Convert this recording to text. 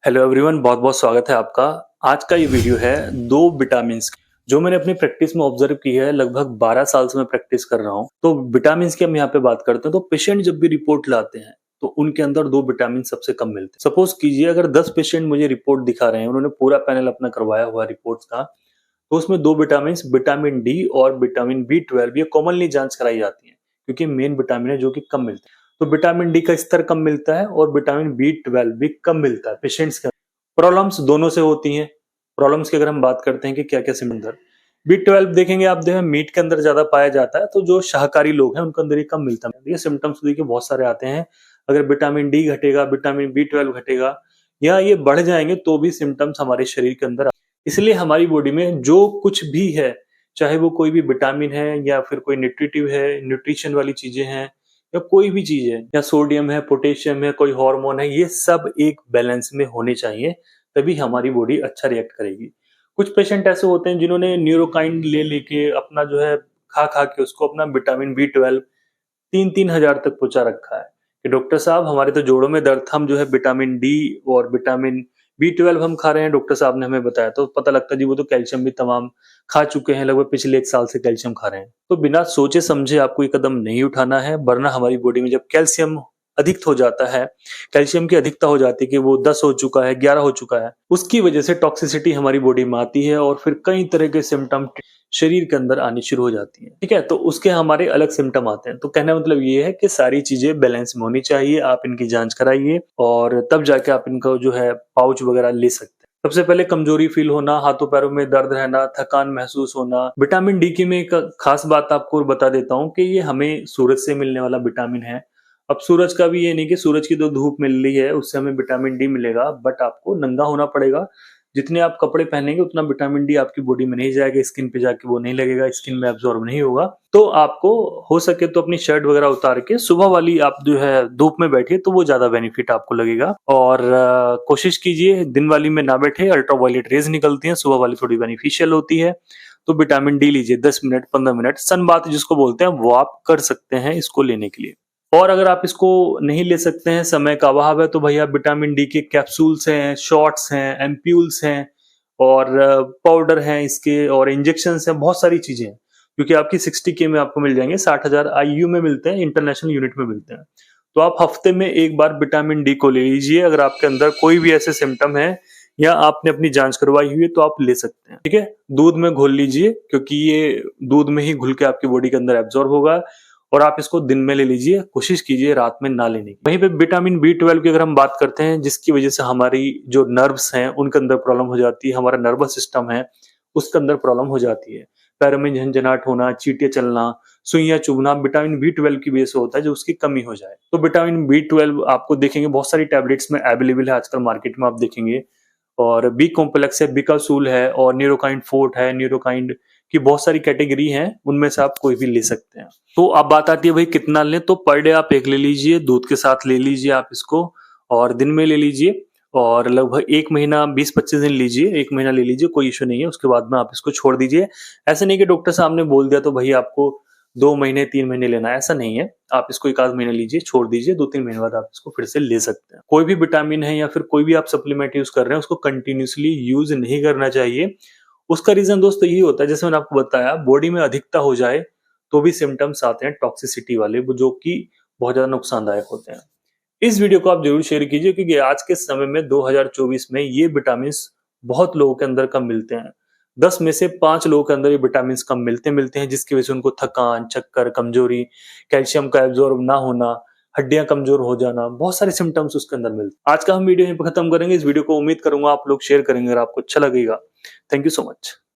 Hello everyone, बहुत बहुत स्वागत है आपका। आज का ये वीडियो है दो विटामिन्स जो मैंने अपनी प्रैक्टिस में ऑब्जर्व की है। लगभग 12 साल से मैं प्रैक्टिस कर रहा हूँ। तो विटामिन्स की हम यहाँ पे बात करते हैं। तो पेशेंट जब भी रिपोर्ट लाते हैं तो उनके अंदर दो विटामिन सबसे कम मिलते हैं। सपोज कीजिए अगर 10 पेशेंट मुझे रिपोर्ट दिखा रहे हैं, उन्होंने पूरा पैनल अपना करवाया हुआ रिपोर्ट्स का, तो उसमें दो विटामिन विटामिन डी और विटामिन B12 ये कॉमनली जांच कराई जाती है, क्योंकि मेन विटामिन है जो कि कम मिलते हैं। तो विटामिन डी का स्तर कम मिलता है और विटामिन B12 भी कम मिलता है पेशेंट्स के। प्रॉब्लम्स दोनों से होती हैं। प्रॉब्लम्स की अगर हम बात करते हैं कि क्या क्या सिमिलर, B12 देखेंगे आप, देखिए मीट के अंदर ज्यादा पाया जाता है, तो जो शाकाहारी लोग हैं उनके अंदर ये कम मिलता है। ये सिम्टम्स देखिए बहुत सारे आते हैं। अगर विटामिन डी घटेगा, विटामिन B12 घटेगा या ये बढ़ जाएंगे तो भी सिम्टम्स हमारे शरीर के अंदर। इसलिए हमारी बॉडी में जो कुछ भी है, चाहे वो कोई भी विटामिन है या फिर कोई न्यूट्रिटिव है, न्यूट्रिशन वाली चीजें हैं, या कोई भी चीज है, या सोडियम है, पोटेशियम है, कोई हार्मोन है, ये सब एक बैलेंस में होने चाहिए, तभी हमारी बॉडी अच्छा रिएक्ट करेगी। कुछ पेशेंट ऐसे होते हैं जिन्होंने न्यूरोकाइन ले लेके अपना जो है खा खा के उसको अपना विटामिन B12 तीन हजार तक पहुंचा रखा है कि डॉक्टर साहब हमारे तो जोड़ों में दर्द, हम जो है विटामिन डी और विटामिन B12 हम खा रहे हैं, डॉक्टर साहब ने हमें बताया। तो पता लगता है जी वो तो कैल्शियम भी तमाम खा चुके हैं, लगभग पिछले 1 साल से कैल्शियम खा रहे हैं। तो बिना सोचे समझे आपको ये कदम नहीं उठाना है, वरना हमारी बॉडी में जब कैल्शियम अधिक हो जाता है, कैल्शियम की अधिकता हो जाती है कि वो 10 हो चुका है, 11 हो चुका है, उसकी वजह से टॉक्सिसिटी हमारी बॉडी में आती है और फिर कई तरह के सिम्टम शरीर के अंदर आनी शुरू हो जाती है। ठीक है, तो उसके हमारे अलग सिम्टम आते हैं। तो कहने का मतलब ये है कि सारी चीजें बैलेंस में होनी चाहिए। आप इनकी जांच कराइए और तब जाके आप इनको जो है पाउच वगैरह ले सकते हैं। सबसे पहले कमजोरी फील होना, हाथों पैरों में दर्द रहना, थकान महसूस होना। विटामिन डी की मैं एक खास बात आपको बता देता हूँ कि ये हमें सूरज से मिलने वाला विटामिन है। अब सूरज का भी ये नहीं कि सूरज की तो धूप मिल रही है उससे हमें विटामिन डी मिलेगा, बट आपको नंगा होना पड़ेगा। जितने आप कपड़े पहनेंगे उतना विटामिन डी आपकी बॉडी में नहीं जाएगा, स्किन पे जाके वो नहीं लगेगा, स्किन में एब्जॉर्ब नहीं होगा। तो आपको हो सके तो अपनी शर्ट वगैरह उतार के सुबह वाली आप जो है धूप में बैठिए, तो वो ज्यादा बेनिफिट आपको लगेगा। और कोशिश कीजिए दिन वाली में ना बैठे, अल्ट्रावायलेट रेज निकलती हैं, सुबह वाली थोड़ी बेनिफिशियल होती है। तो विटामिन डी लीजिए 10 मिनट 15 मिनट, सन बाथ जिसको बोलते हैं वो आप कर सकते हैं इसको लेने के लिए। और अगर आप इसको नहीं ले सकते हैं, समय का अभाव है, तो भैया विटामिन डी के कैप्सूल्स हैं, शॉट्स हैं, एम्प्यूल्स हैं और पाउडर हैं इसके, और इंजेक्शंस हैं, बहुत सारी चीजें हैं, क्योंकि आपकी 60K में आपको मिल जाएंगे, 60,000 IU में मिलते हैं, इंटरनेशनल यूनिट में मिलते हैं। तो आप हफ्ते में एक बार विटामिन डी को ले लीजिए। अगर आपके अंदर कोई भी ऐसे सिम्टम है या आपने अपनी जांच करवाई हुई है तो आप ले सकते हैं। ठीक है, दूध में घोल लीजिए, क्योंकि ये दूध में ही घुल के आपकी बॉडी के अंदर एब्जॉर्ब होगा। और आप इसको दिन में ले लीजिए, कोशिश कीजिए रात में ना लेने की। वहीं पे विटामिन B12 की अगर हम बात करते हैं, जिसकी वजह से हमारी जो नर्व्स हैं उनके अंदर प्रॉब्लम हो जाती है, हमारा नर्वस सिस्टम है उसके अंदर प्रॉब्लम हो जाती है, पैरों में झंझनाहट होना, चींटियां चलना, सुइयां चुभना, विटामिन B12 की वजह से होता है, जो उसकी कमी हो जाए। तो विटामिन B12 आपको देखेंगे बहुत सारी टैबलेट्स में अवेलेबल है आजकल मार्केट में, आप देखेंगे। और बी कॉम्प्लेक्स है, बिकासूल है, और न्यूरोकाइंड फोर्ट है, न्यूरोकाइंड की बहुत सारी कैटेगरी हैं, उनमें से आप कोई भी ले सकते हैं। तो अब बात आती है भाई कितना लें, तो पर डे आप एक ले लीजिए, दूध के साथ ले लीजिए आप इसको, और दिन में ले लीजिए, और लगभग 1 महीना 20-25 दिन लीजिए, 1 महीना ले लीजिए, कोई इश्यू नहीं है। उसके बाद में आप इसको छोड़ दीजिए। ऐसे नहीं कि डॉक्टर साहब ने बोल दिया तो भाई आपको 2 महीने 3 महीने लेना है, ऐसा नहीं है। आप इसको 1 आध महीना लीजिए, छोड़ दीजिए, 2-3 महीने बाद आप इसको फिर से ले सकते हैं। कोई भी विटामिन है या फिर कोई भी आप सप्लीमेंट यूज कर रहे हैं, उसको कंटिन्यूसली यूज नहीं करना चाहिए। उसका रीजन दोस्तों यही होता है, जैसे मैंने आपको बताया, बॉडी में अधिकता हो जाए तो भी सिम्टम्स आते हैं टॉक्सिसिटी वाले, जो कि बहुत ज्यादा नुकसानदायक होते हैं। इस वीडियो को आप जरूर शेयर कीजिए, क्योंकि आज के समय में 2024 में ये विटामिन बहुत लोगों के अंदर कम मिलते हैं। 10 में से 5 लोगों के अंदर ये विटामिन कम मिलते हैं, जिसकी वजह से उनको थकान, चक्कर, कमजोरी, कैल्शियम का एब्जॉर्ब ना होना, हड्डियां कमजोर हो जाना, बहुत सारे सिम्टम्स उसके अंदर मिलते हैं। आज का हम वीडियो यहीं पर खत्म करेंगे। इस वीडियो को उम्मीद करूंगा आप लोग शेयर करेंगे, अगर आपको अच्छा लगेगा। Thank you so much.